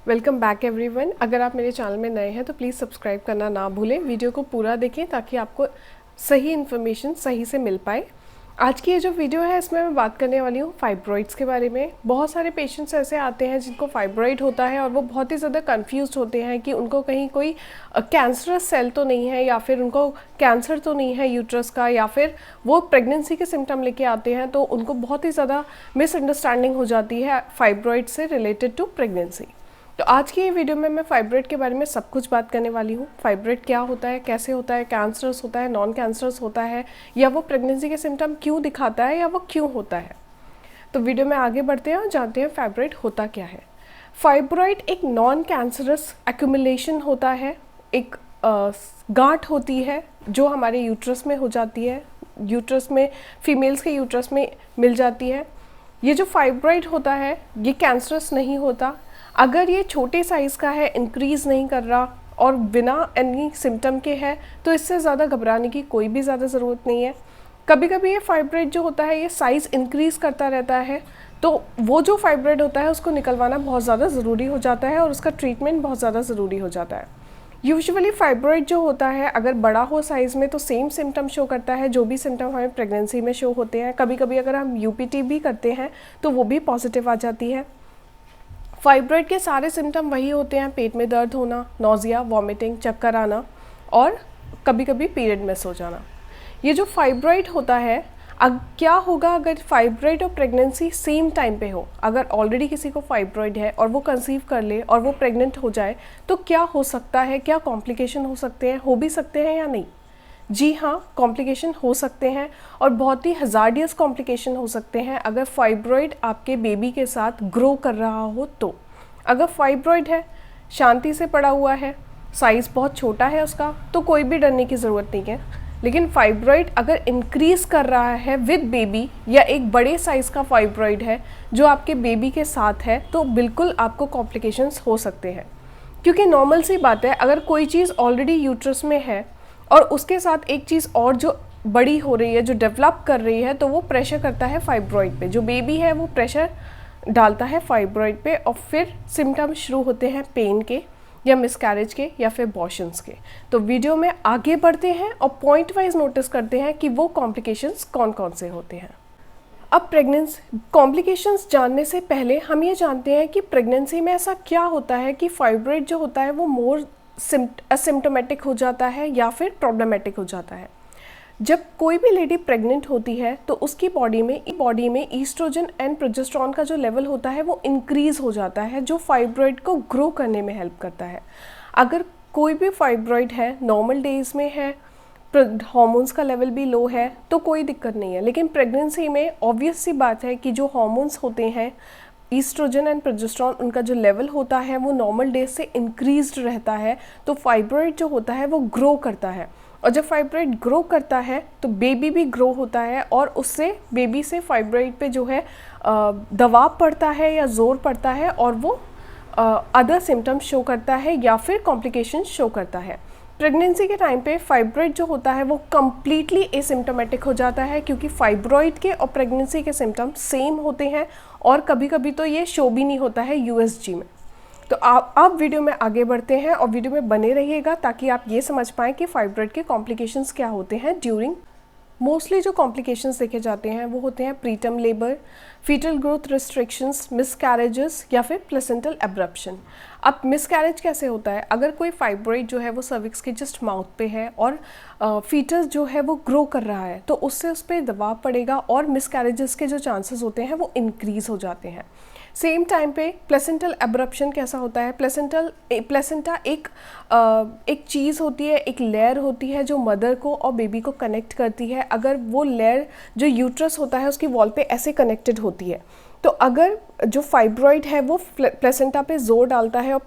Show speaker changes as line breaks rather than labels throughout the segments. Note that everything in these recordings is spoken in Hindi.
Welcome back everyone. अगर आप मेरे चैनल में नए हैं तो प्लीज़ सब्सक्राइब करना ना भूलें। वीडियो को पूरा देखें ताकि आपको सही इन्फॉर्मेशन सही से मिल पाए। आज की ये जो वीडियो है इसमें मैं बात करने वाली हूँ फाइब्रॉइड्स के बारे में। बहुत सारे पेशेंट्स ऐसे आते हैं जिनको फाइब्रॉइड होता है और वो बहुत ही ज़्यादा कंफ्यूज होते हैं कि उनको कहीं कोई कैंसरस सेल तो नहीं है या फिर उनको कैंसर तो नहीं है यूट्रस का, या फिर वो प्रेगनेंसी के सिम्टम लेके आते हैं तो उनको बहुत ही ज़्यादा मिसअंडरस्टैंडिंग हो जाती है फाइब्रॉइड से रिलेटेड टू प्रेगनेंसी। तो आज की ये वीडियो में मैं फाइब्रॉइड के बारे में सब कुछ बात करने वाली हूँ। फाइब्रॉइड क्या होता है, कैसे होता है, कैंसरस होता है, नॉन कैंसरस होता है, या वो प्रेगनेंसी के सिम्टम क्यों दिखाता है या वो क्यों होता है। तो वीडियो में आगे बढ़ते हैं और जानते हैं फाइब्रॉइड होता क्या है। फाइब्रॉइड एक नॉन कैंसरस एक्यूमुलेशन होता है, एक गांठ होती है जो हमारे यूट्रस में हो जाती है, यूट्रस में, फीमेल्स के यूट्रस में मिल जाती है। ये जो फाइब्रॉइड होता है ये कैंसरस नहीं होता। अगर ये छोटे साइज़ का है, इंक्रीज़ नहीं कर रहा और बिना एनी सिम्टम के है तो इससे ज़्यादा घबराने की कोई भी ज़्यादा ज़रूरत नहीं है। कभी कभी ये फाइब्रॉइड जो होता है ये साइज़ इंक्रीज़ करता रहता है, तो वो जो फाइब्रॉइड होता है उसको निकलवाना बहुत ज़्यादा ज़रूरी हो जाता है और उसका ट्रीटमेंट बहुत ज़्यादा ज़रूरी हो जाता है। यूजुअली फाइब्रॉइड जो होता है अगर बड़ा हो साइज़ में तो सेम सिम्टम शो करता है जो भी सिम्टम हमें प्रेगनेंसी में शो होते हैं। कभी कभी अगर हम यूपीटी भी करते हैं तो वो भी पॉजिटिव आ जाती है। फाइब्रॉइड के सारे सिम्टम वही होते हैं, पेट में दर्द होना, नोज़िया, वॉमिटिंग, चक्कर आना और कभी कभी पीरियड मिस हो जाना। ये जो फाइब्रॉइड होता है क्या होगा अगर फाइब्रॉइड और प्रेगनेंसी सेम टाइम पे हो। अगर ऑलरेडी किसी को फाइब्रॉइड है और वो कंसीव कर ले और वो प्रेग्नेंट हो जाए तो क्या हो सकता है, क्या कॉम्प्लिकेशन हो सकते हैं, हो भी सकते हैं या नहीं। जी हाँ, कॉम्प्लिकेशन हो सकते हैं और बहुत ही हज़ार्डियस कॉम्प्लिकेशन हो सकते हैं अगर फाइब्रॉइड आपके बेबी के साथ ग्रो कर रहा हो तो। अगर फाइब्रॉइड है, शांति से पड़ा हुआ है, साइज़ बहुत छोटा है उसका, तो कोई भी डरने की ज़रूरत नहीं है। लेकिन फाइब्रॉइड अगर इंक्रीज़ कर रहा है विद बेबी या एक बड़े साइज़ का फाइब्रॉइड है जो आपके बेबी के साथ है तो बिल्कुल आपको कॉम्प्लिकेशंस हो सकते हैं। क्योंकि नॉर्मल सी बात है, अगर कोई चीज़ ऑलरेडी यूट्रस में है और उसके साथ एक चीज़ और जो बड़ी हो रही है, जो डेवलप कर रही है, तो वो प्रेशर करता है फाइब्रॉइड पे। जो बेबी है वो प्रेशर डालता है फाइब्रॉइड पे और फिर सिम्टम शुरू होते हैं पेन के या मिसकैरेज के या फिर अबॉर्शंस के। तो वीडियो में आगे बढ़ते हैं और पॉइंट वाइज नोटिस करते हैं कि वो कॉम्प्लिकेशंस कौन कौन से होते हैं। अब प्रेगनेंसी कॉम्प्लिकेशंस जानने से पहले हम ये जानते हैं कि प्रेगनेंसी में ऐसा क्या होता है कि फाइब्रॉइड जो होता है वो मोर असिम्प्टोमेटिक हो जाता है या फिर प्रॉब्लमेटिक हो जाता है। जब कोई भी लेडी प्रेग्नेंट होती है तो उसकी बॉडी में ईस्ट्रोजन एंड प्रोजेस्टेरॉन का जो लेवल होता है वो इंक्रीज़ हो जाता है, जो फाइब्रॉइड को ग्रो करने में हेल्प करता है। अगर कोई भी फाइब्रॉइड है, नॉर्मल डेज में है, हार्मोन्स का लेवल भी लो है तो कोई दिक्कत नहीं है। लेकिन प्रेगनेंसी में ऑब्वियस सी बात है कि जो हार्मोन्स होते हैं, ईस्ट्रोजन एंड प्रोजेस्टेरॉन, उनका जो लेवल होता है वो नॉर्मल डेज से इंक्रीज्ड रहता है, तो फाइब्रॉइड जो होता है वो ग्रो करता है। और जब फाइब्रॉइड ग्रो करता है तो बेबी भी ग्रो होता है और उससे बेबी से फाइब्रॉइड पे जो है दबाव पड़ता है या ज़ोर पड़ता है और वो अदर सिम्टम्स शो करता है या फिर कॉम्प्लिकेशन शो करता है। प्रेगनेंसी के टाइम पे फाइब्रॉइड जो होता है वो कम्प्लीटली एसिम्टोमेटिक हो जाता है, क्योंकि फाइब्रॉइड के और प्रेगनेंसी के सिम्टम्स सेम होते हैं और कभी कभी तो ये शो भी नहीं होता है यूएसजी में। तो आप वीडियो में आगे बढ़ते हैं और वीडियो में बने रहिएगा ताकि आप ये समझ पाएँ कि फाइब्रॉइड के कॉम्प्लिकेशंस क्या होते हैं ड्यूरिंग। मोस्टली जो कॉम्प्लिकेशंस देखे जाते हैं वो होते हैं preterm labour, fetal growth restrictions, miscarriages या फिर प्लेसेंटल एब्रप्शन। अब मिसकैरेज कैसे होता है? अगर कोई फाइब्रॉइड जो है वो सर्विक्स के जस्ट माउथ पे है और फीटस जो है वो ग्रो कर रहा है तो उससे उस पर दबाव पड़ेगा और मिसकैरेजेस के जो चांसेस होते हैं वो इंक्रीज़ हो जाते हैं। सेम टाइम पे प्लेसेंटल एब्रप्शन कैसा होता है? प्लेसेंटा एक चीज़ होती है, एक लेयर होती है जो मदर को और बेबी को कनेक्ट करती है। अगर वो लेयर जो यूट्रस होता है उसकी वॉल पे ऐसे कनेक्टेड होती है, तो अगर जो फाइब्रॉइड है वो प्लेसेंटा पे जोर डालता है और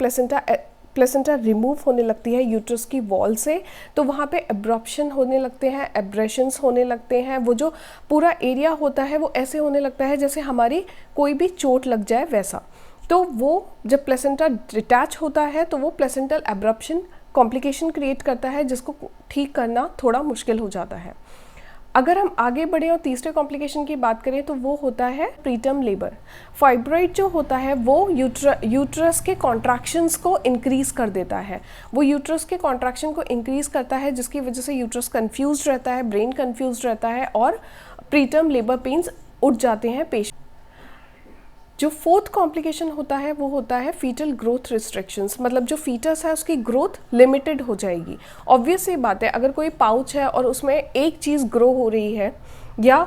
प्लेसेंटा रिमूव होने लगती है यूट्रस की वॉल से, तो वहाँ पे एब्रप्शन होने लगते हैं, एब्रेशंस होने लगते हैं। वो जो पूरा एरिया होता है वो ऐसे होने लगता है जैसे हमारी कोई भी चोट लग जाए वैसा। तो वो जब प्लेसेंटा डिटैच होता है तो वो प्लेसेंटल एब्रप्शन कॉम्प्लिकेशन क्रिएट करता है जिसको ठीक करना थोड़ा मुश्किल हो जाता है। अगर हम आगे बढ़े और तीसरे कॉम्प्लिकेशन की बात करें तो वो होता है प्रीटर्म लेबर। फाइब्रॉइड जो होता है वो यूट्रस के कॉन्ट्रैक्शंस को इंक्रीज़ कर देता है। वो यूट्रस के कॉन्ट्रैक्शन को इंक्रीज़ करता है जिसकी वजह से यूट्रस कंफ्यूज रहता है, ब्रेन कंफ्यूज रहता है और प्रीटर्म लेबर पेन्स उठ जाते हैं पेशेंट। जो फोर्थ कॉम्प्लिकेशन होता है वो होता है फीटल ग्रोथ रिस्ट्रिक्शंस, मतलब जो फीटस है उसकी ग्रोथ लिमिटेड हो जाएगी। ऑब्वियस सी बात है, अगर कोई पाउच है और उसमें एक चीज़ ग्रो हो रही है या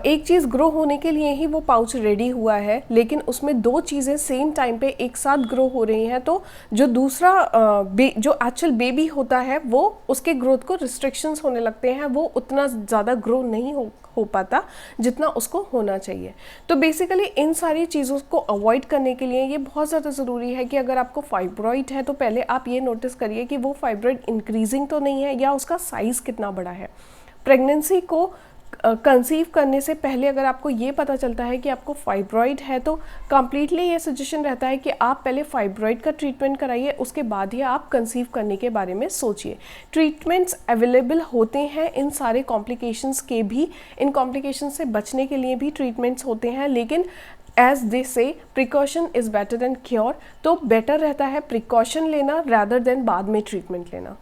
एक चीज़ ग्रो होने के लिए ही वो पाउच रेडी हुआ है, लेकिन उसमें दो चीज़ें सेम टाइम पे एक साथ ग्रो हो रही हैं, तो जो दूसरा जो एक्चुअल बेबी होता है वो उसके ग्रोथ को रिस्ट्रिक्शंस होने लगते हैं, वो उतना ज़्यादा ग्रो नहीं हो पाता जितना उसको होना चाहिए। तो बेसिकली इन सारी चीज़ों को अवॉइड करने के लिए ये बहुत ज़्यादा ज़रूरी है कि अगर आपको फाइब्रॉइड है तो पहले आप ये नोटिस करिए कि वो फाइब्रॉइड इंक्रीजिंग तो नहीं है या उसका साइज़ कितना बड़ा है। प्रेगनेंसी को कंसीव करने से पहले अगर आपको ये पता चलता है कि आपको फाइब्रॉइड है तो कंप्लीटली ये सजेशन रहता है कि आप पहले फाइब्रॉइड का ट्रीटमेंट कराइए, उसके बाद ही आप कंसीव करने के बारे में सोचिए। ट्रीटमेंट्स अवेलेबल होते हैं इन सारे कॉम्प्लिकेशंस के भी, इन कॉम्प्लिकेशंस से बचने के लिए भी ट्रीटमेंट्स होते हैं, लेकिन एज दे से precaution is better than cure, तो बेटर रहता है प्रिकॉशन लेना रैदर देन बाद में ट्रीटमेंट लेना।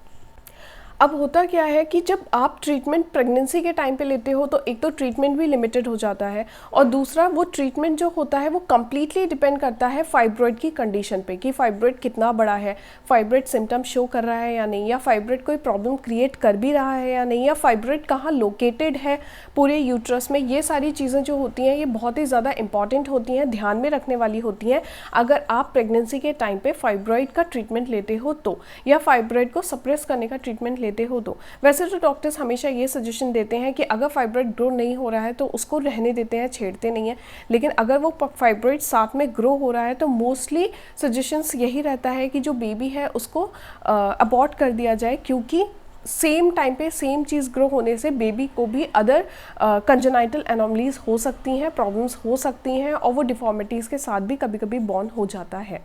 अब होता क्या है कि जब आप ट्रीटमेंट प्रेगनेंसी के टाइम पे लेते हो तो एक तो ट्रीटमेंट भी लिमिटेड हो जाता है और दूसरा वो ट्रीटमेंट जो होता है वो कम्प्लीटली डिपेंड करता है फाइब्रॉइड की कंडीशन पे कि फाइब्रॉइड कितना बड़ा है, फाइब्रॉइड सिम्टम शो कर रहा है या नहीं, या फाइब्रॉइड कोई प्रॉब्लम क्रिएट कर भी रहा है या नहीं, या फाइब्रॉइड कहाँ लोकेटेड है पूरे यूट्रस में। ये सारी चीज़ें जो होती हैं ये बहुत ही ज़्यादा इंपॉर्टेंट होती हैं, ध्यान में रखने वाली होती हैं अगर आप प्रेगनेंसी के टाइम पे फाइब्रॉइड का ट्रीटमेंट लेते हो तो, या फाइब्रॉइड को सप्रेस करने का ट्रीटमेंट लेते हो तो। वैसे तो डॉक्टर्स हमेशा ये सजेशन देते हैं कि अगर फाइब्रॉइड ग्रो नहीं हो रहा है तो उसको रहने देते हैं, छेड़ते नहीं हैं, लेकिन अगर वो फाइब्रॉइड साथ में ग्रो हो रहा है तो मोस्टली सजेशंस यही रहता है कि जो बेबी है उसको अबॉर्ट कर दिया जाए, क्योंकि सेम टाइम पे सेम चीज़ ग्रो होने से बेबी को भी अदर कंजेनाइटल एनोमलीज हो सकती हैं, प्रॉब्लम्स हो सकती हैं और वो डिफॉर्मिटीज़ के साथ भी कभी कभी बॉर्न हो जाता है।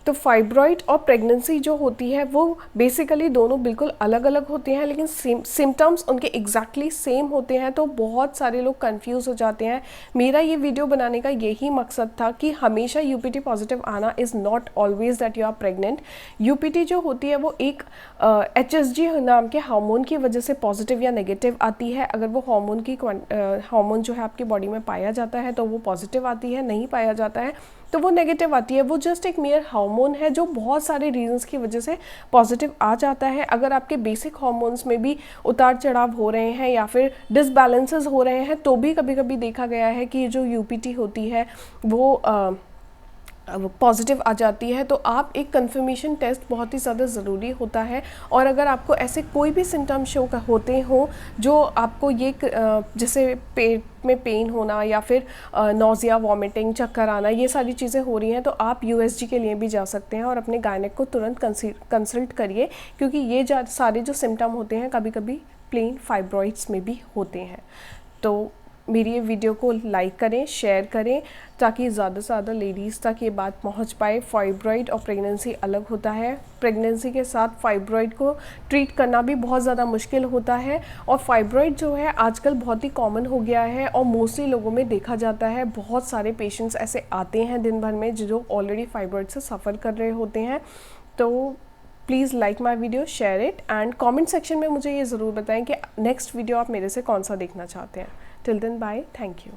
तो फाइब्रॉइड और प्रेगनेंसी जो होती है वो बेसिकली दोनों बिल्कुल अलग अलग होते हैं, लेकिन सिम्टम्स उनके एग्जैक्टली सेम होते हैं, तो बहुत सारे लोग कंफ्यूज हो जाते हैं। मेरा ये वीडियो बनाने का यही मकसद था कि हमेशा यूपीटी पॉजिटिव आना is not always that you are pregnant. UPT जो होती है वो एक HSG नाम के हार्मोन की वजह से पॉजिटिव या नेगेटिव आती है। अगर वो हार्मोन जो है आपकी बॉडी में पाया जाता है तो वो पॉजिटिव आती है, नहीं पाया जाता है तो वो नेगेटिव आती है। वो जस्ट एक मेयर हार्मोन है जो बहुत सारे रीजंस की वजह से पॉजिटिव आ जाता है। अगर आपके बेसिक हार्मोन्स में भी उतार चढ़ाव हो रहे हैं या फिर डिसबैलेंसेस हो रहे हैं तो भी कभी कभी देखा गया है कि जो यूपीटी होती है वो पॉजिटिव आ जाती है। तो आप एक कंफर्मेशन टेस्ट बहुत ही ज़्यादा ज़रूरी होता है। और अगर आपको ऐसे कोई भी सिम्टम शो होते हो जो आपको ये जैसे पेट में पेन होना या फिर नोज़िया, वॉमिटिंग, चक्कर आना, ये सारी चीज़ें हो रही हैं तो आप USG के लिए भी जा सकते हैं और अपने गायनेक को तुरंत कंसल्ट करिए, क्योंकि ये सारे जो सिम्टम होते हैं कभी कभी प्लेन फाइब्रॉइड्स में भी होते हैं। तो मेरी ये वीडियो को लाइक करें, शेयर करें ताकि ज़्यादा से ज़्यादा लेडीज़ तक ये बात पहुंच पाए। फाइब्रॉइड और प्रेगनेंसी अलग होता है। प्रेगनेंसी के साथ फाइब्रॉइड को ट्रीट करना भी बहुत ज़्यादा मुश्किल होता है और फाइब्रॉइड जो है आजकल बहुत ही कॉमन हो गया है और मोस्टली लोगों में देखा जाता है। बहुत सारे पेशेंट्स ऐसे आते हैं दिन भर में जो ऑलरेडी फाइब्रॉइड से सफ़र कर रहे होते हैं। तो please like my video, share it and comment section में मुझे ये ज़रूर बताएं कि नेक्स्ट वीडियो आप मेरे से कौन सा देखना चाहते हैं। Till then bye, thank you.